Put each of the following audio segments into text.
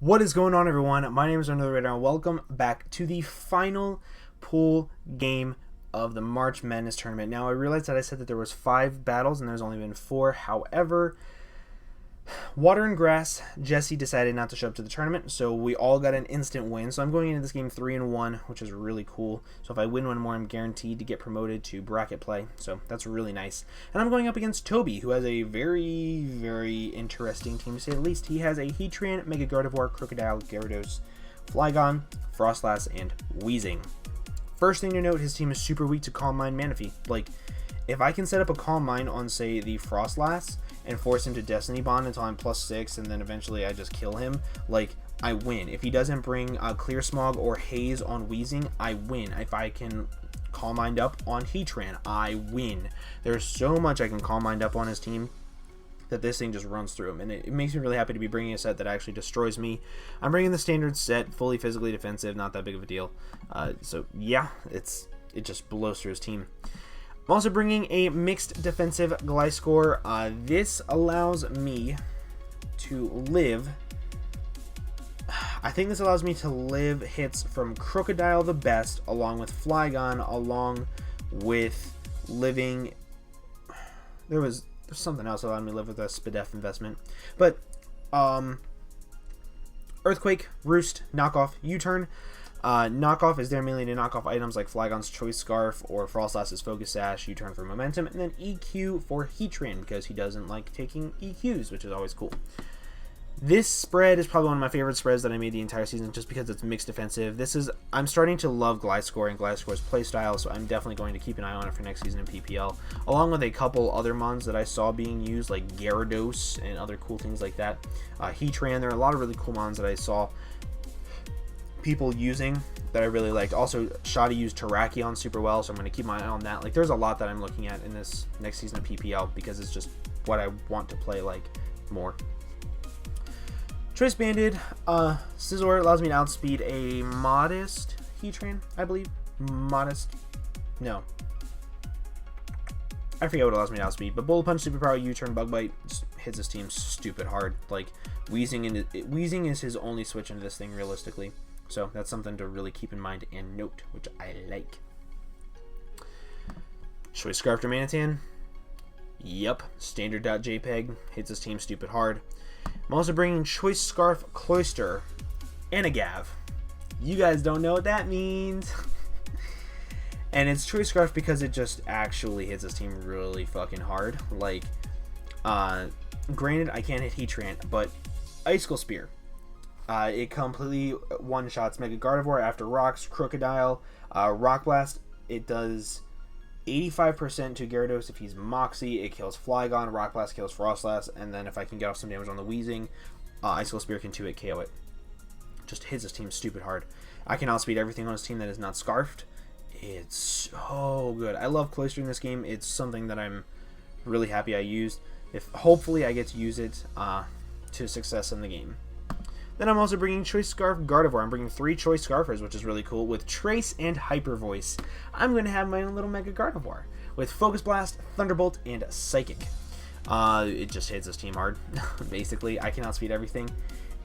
What is going on, everyone? My name is Under the Radar. Welcome back to the final pool game of the March Madness tournament. Now, I realized that I said that there was 5 battles and there's only been 4. However, Water and Grass, Jesse decided not to show up to the tournament, so we all got an instant win. So I'm going into this game 3-1, which is really cool. So if I win one more, I'm guaranteed to get promoted to bracket play. So that's really nice. And I'm going up against Toby, who has a very, very interesting team, to say the least. He has a Heatran, Mega Gardevoir, Crocodile, Gyarados, Flygon, Frostlass, and Weezing. First thing to note, his team is super weak to Calm Mind Manaphy. Like, if I can set up a Calm Mind on, say, the Frostlass and force him to Destiny Bond until I'm +6 and then eventually I just kill him, like, I win. If he doesn't bring Clear Smog or Haze on Weezing, I win. If I can Calm Mind up on Heatran, I win. There's so much I can Calm Mind up on his team that this thing just runs through him, and it makes me really happy to be bringing a set that actually destroys me. I'm bringing the standard set, fully physically defensive, not that big of a deal. So yeah, it just blows through his team. I'm also bringing a mixed defensive Gliscor. This allows me to live. I think this allows me to live hits from Crocodile the best, along with Flygon, along with living. There's something else that allowed me to live with a Spadef investment. But Earthquake, Roost, Knockoff, U-Turn. Knockoff is there mainly to knock off items like Flygon's Choice Scarf or Frostlass's Focus Sash, U-Turn for momentum, and then EQ for Heatran because he doesn't like taking EQs, which is always cool. This spread is probably one of my favorite spreads that I made the entire season just because it's mixed defensive. I'm starting to love Gliscor and Gliscor's playstyle, so I'm definitely going to keep an eye on it for next season in PPL, along with a couple other mons that I saw being used, like Gyarados and other cool things like that. Heatran, there are a lot of really cool mons that I saw people using that I really liked. Also, Shoddy used Terrakion super well, so I'm going to keep my eye on that. Like, there's a lot that I'm looking at in this next season of PPL because it's just what I want to play like more. Choice Banded, Scizor allows me to outspeed a modest Heatran, I believe. No. I forget what it allows me to outspeed, but Bullet Punch, Superpower, U-Turn, Bug Bite just hits his team stupid hard. Like, Weezing is his only switch into this thing realistically. So that's something to really keep in mind and note, which I like. Choice Scarf to Manitan. Yep, standard.jpg hits his team stupid hard. I'm also bringing Choice Scarf Cloyster and a Gav. You guys don't know what that means. And it's Choice Scarf because it just actually hits his team really fucking hard. Like, granted, I can't hit Heatran, but Icicle Spear. It completely one-shots Mega Gardevoir after Rocks, Crocodile, Rock Blast. It does 85% to Gyarados if he's Moxie. It kills Flygon, Rock Blast kills Frostlass, and then if I can get off some damage on the Weezing, Icicle Spear can 2-hit KO it. Just hits his team stupid hard. I can outspeed everything on his team that is not Scarfed. It's so good. I love Cloyster in this game. It's something that I'm really happy I used. Hopefully I get to use it to success in the game. Then I'm also bringing Choice Scarf Gardevoir. I'm bringing 3 Choice Scarfers, which is really cool, with Trace and Hyper Voice. I'm going to have my own little Mega Gardevoir with Focus Blast, Thunderbolt, and Psychic. It just hits his team hard, basically. I can outspeed everything,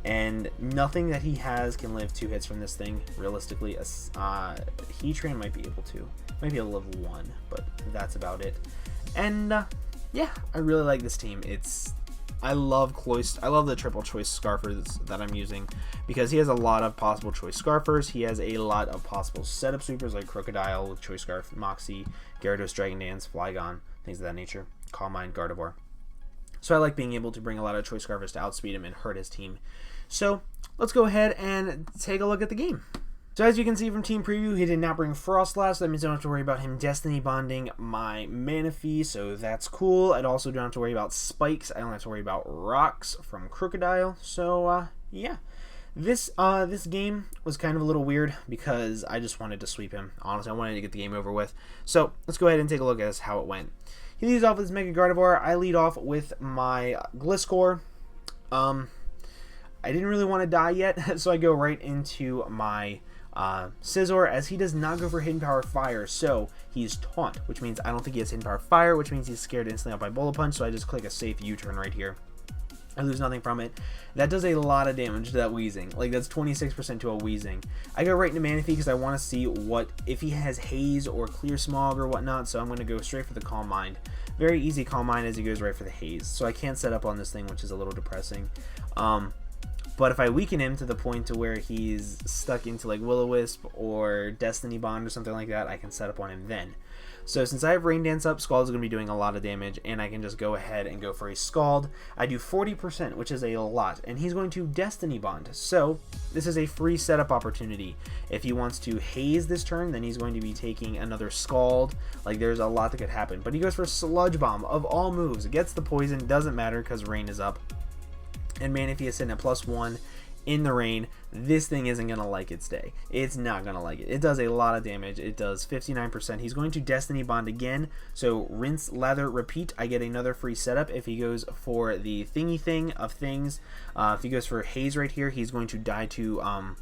and nothing that he has can live 2 hits from this thing, realistically. Heatran might be able to. Might be able to live 1, but that's about it. And, yeah, I really like this team. I love the triple Choice Scarfers that I'm using because he has a lot of possible Choice Scarfers. He has a lot of possible setup supers like Crocodile with Choice Scarf, Moxie, Gyarados, Dragon Dance, Flygon, things of that nature, Calm Mind, Gardevoir. So I like being able to bring a lot of Choice Scarfers to outspeed him and hurt his team. So let's go ahead and take a look at the game. So as you can see from Team Preview, he did not bring Frostlass. That means I don't have to worry about him Destiny Bonding my Manaphy, so that's cool. I also don't have to worry about Spikes. I don't have to worry about Rocks from Crocodile. So, yeah. This game was kind of a little weird because I just wanted to sweep him. Honestly, I wanted to get the game over with. So let's go ahead and take a look at how it went. He leads off with his Mega Gardevoir. I lead off with my Gliscor. I didn't really want to die yet, so I go right into my Scizor, as he does not go for Hidden Power Fire, so he's Taunt, which means I don't think he has Hidden Power Fire, which means he's scared instantly out by Bullet Punch, so I just click a safe U-turn right here. I lose nothing from it. That does a lot of damage to that Wheezing. Like, that's 26% to a Wheezing. I go right into Manaphy because I want to see what, if he has Haze or Clear Smog or whatnot, so I'm going to go straight for the Calm Mind. Very easy Calm Mind as he goes right for the Haze. So I can't set up on this thing, which is a little depressing. But if I weaken him to the point to where he's stuck into like Will-O-Wisp or Destiny Bond or something like that, I can set up on him then. So since I have Rain Dance up, Scald is going to be doing a lot of damage, and I can just go ahead and go for a Scald. I do 40%, which is a lot, and he's going to Destiny Bond. So this is a free setup opportunity. If he wants to Haze this turn, then he's going to be taking another Scald. Like, there's a lot that could happen. But he goes for Sludge Bomb of all moves. It gets the poison, doesn't matter because Rain is up. And Manaphy is sitting at +1 in the rain. This thing isn't going to like its day. It's not going to like it. It does a lot of damage. It does 59%. He's going to Destiny Bond again. So rinse, lather, repeat. I get another free setup if he goes for the thingy thing of things. If he goes for Haze right here, he's going to die to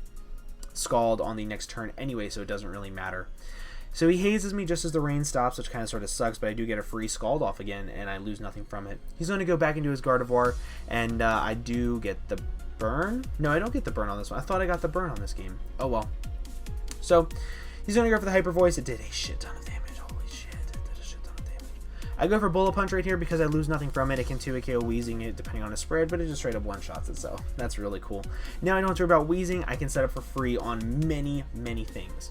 Scald on the next turn anyway, so it doesn't really matter. So he hazes me just as the rain stops, which kind of sort of sucks, but I do get a free Scald off again, and I lose nothing from it. He's going to go back into his Gardevoir, and I do get the burn? No, I don't get the burn on this one. I thought I got the burn on this game. Oh, well. So, he's going to go for the Hyper Voice. It did a shit ton of damage. Holy shit, it did a shit ton of damage. I go for Bullet Punch right here because I lose nothing from it. It can 2-hit KO Wheezing it depending on the spread, but it just straight up one-shots it, so that's really cool. Now I don't have to worry about Wheezing. I can set up for free on many, many things.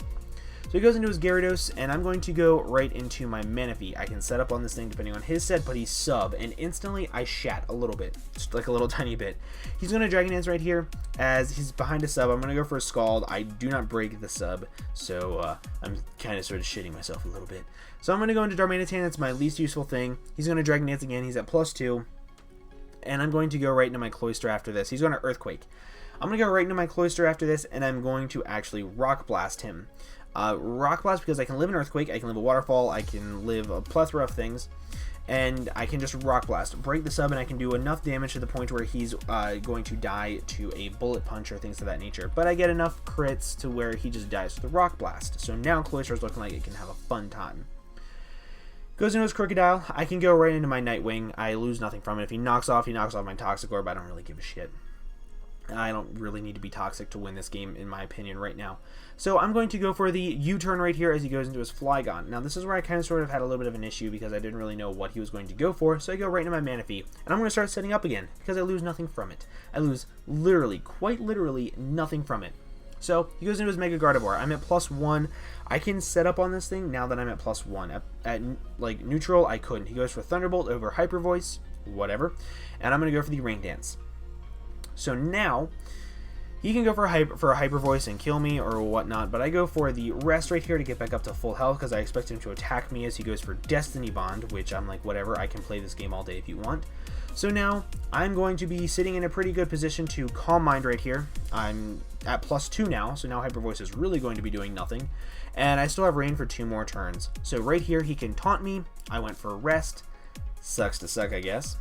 So he goes into his Gyarados, and I'm going to go right into my Manaphy. I can set up on this thing depending on his set, but he's sub, and instantly I shat a little bit, just like a little tiny bit. He's going to Dragon Dance right here. As he's behind a sub, I'm going to go for a Scald. I do not break the sub, so I'm kind of sort of shitting myself a little bit. So I'm going to go into Darmanitan. That's my least useful thing. He's going to Dragon Dance again. He's at +2, and I'm going to go right into my Cloyster after this. He's going to Earthquake. I'm going to go right into my Cloyster after this, and I'm going to actually Rock Blast him. Rock Blast because I can live an Earthquake, I can live a Waterfall, I can live a plethora of things, and I can just Rock Blast, break the sub, and I can do enough damage to the point where he's going to die to a Bullet Punch or things of that nature. But I get enough crits to where he just dies to the Rock Blast. So now Cloyster's looking like it can have a fun time. Goes into his Crocodile. I can go right into my Nightwing. I lose nothing from it. If he knocks off my Toxic Orb. I don't really give a shit. I don't really need to be toxic to win this game, in my opinion, right now. So I'm going to go for the U-turn right here as he goes into his Flygon. Now, this is where I kind of sort of had a little bit of an issue because I didn't really know what he was going to go for. So I go right into my Manaphy, and I'm going to start setting up again because I lose nothing from it. I lose literally, quite literally, nothing from it. So he goes into his Mega Gardevoir. I'm at +1. I can set up on this thing now that I'm at +1. At like neutral, I couldn't. He goes for Thunderbolt over Hyper Voice, whatever, and I'm going to go for the Rain Dance. So now, he can go for a Hyper Voice and kill me or whatnot, but I go for the Rest right here to get back up to full health because I expect him to attack me as he goes for Destiny Bond, which I'm like, whatever, I can play this game all day if you want. So now, I'm going to be sitting in a pretty good position to Calm Mind right here. I'm at +2 now, so now Hyper Voice is really going to be doing nothing. And I still have Rain for 2 more turns. So right here, he can taunt me. I went for Rest. Sucks to suck, I guess.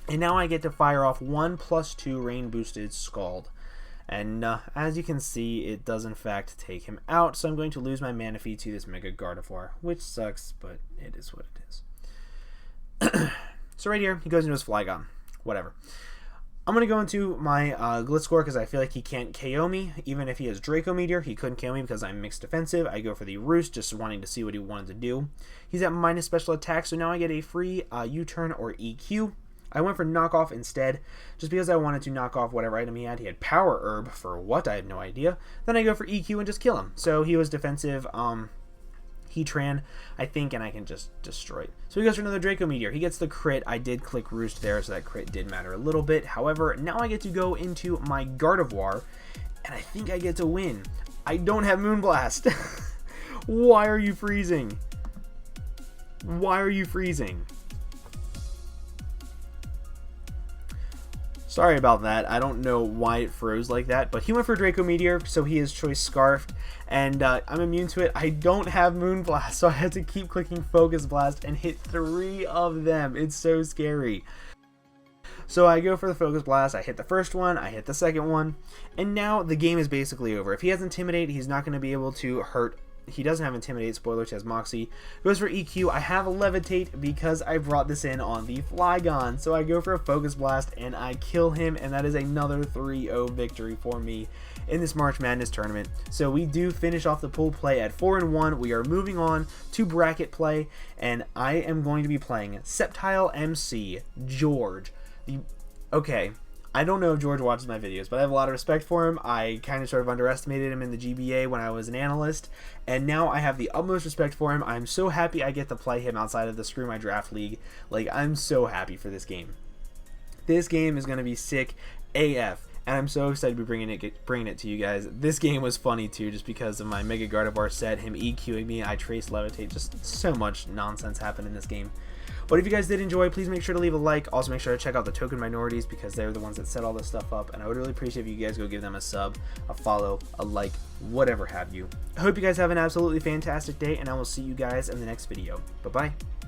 And now I get to fire off 1 +2 rain boosted Scald. And as you can see, it does in fact take him out. So I'm going to lose my Manaphy to this Mega Gardevoir, which sucks, but it is what it is. So right here, he goes into his Flygon. Whatever. I'm going to go into my Glitzcore because I feel like he can't KO me. Even if he has Draco Meteor, he couldn't KO me because I'm mixed defensive. I go for the Roost, just wanting to see what he wanted to do. He's at minus special attack, so now I get a free U-turn or EQ. I went for Knockoff instead, just because I wanted to knock off whatever item he had. He had Power Herb for what? I have no idea. Then I go for EQ and just kill him. So he was defensive Heatran, I think, and I can just destroy it. So he goes for another Draco Meteor. He gets the crit. I did click Roost there, so that crit did matter a little bit. However, now I get to go into my Gardevoir, and I think I get to win. I don't have Moonblast. Why are you freezing? Why are you freezing? Sorry about that. I don't know why it froze like that, but he went for Draco Meteor, so he is Choice Scarfed, and I'm immune to it. I don't have Moonblast, so I had to keep clicking Focus Blast and hit 3 of them. It's so scary. So I go for the Focus Blast, I hit the first one, I hit the second one, and now the game is basically over. If he has Intimidate, he's not going to be able to hurt he doesn't have Intimidate, spoiler, which has Moxie. Goes for EQ. I have Levitate because I brought this in on the Flygon. So I go for a Focus Blast and I kill him, and that is another 3-0 victory for me in this March Madness tournament. So we do finish off the pool play at 4-1. We are moving on to bracket play, and I am going to be playing Sceptile MC George. Okay, I don't know if George watches my videos, but I have a lot of respect for him. I kind of sort of underestimated him in the GBA when I was an analyst, and now I have the utmost respect for him. I'm so happy I get to play him outside of the Screw My Draft League. Like, I'm so happy for this game. This game is going to be sick AF. And I'm so excited to be bringing it to you guys. This game was funny too, just because of my Mega Gardevoir set, him EQing me, I trace Levitate, just so much nonsense happened in this game. But if you guys did enjoy, please make sure to leave a like. Also make sure to check out the Token Minorities, because they're the ones that set all this stuff up, and I would really appreciate if you guys go give them a sub, a follow, a like, whatever have you. I hope you guys have an absolutely fantastic day, and I will see you guys in the next video. Bye bye.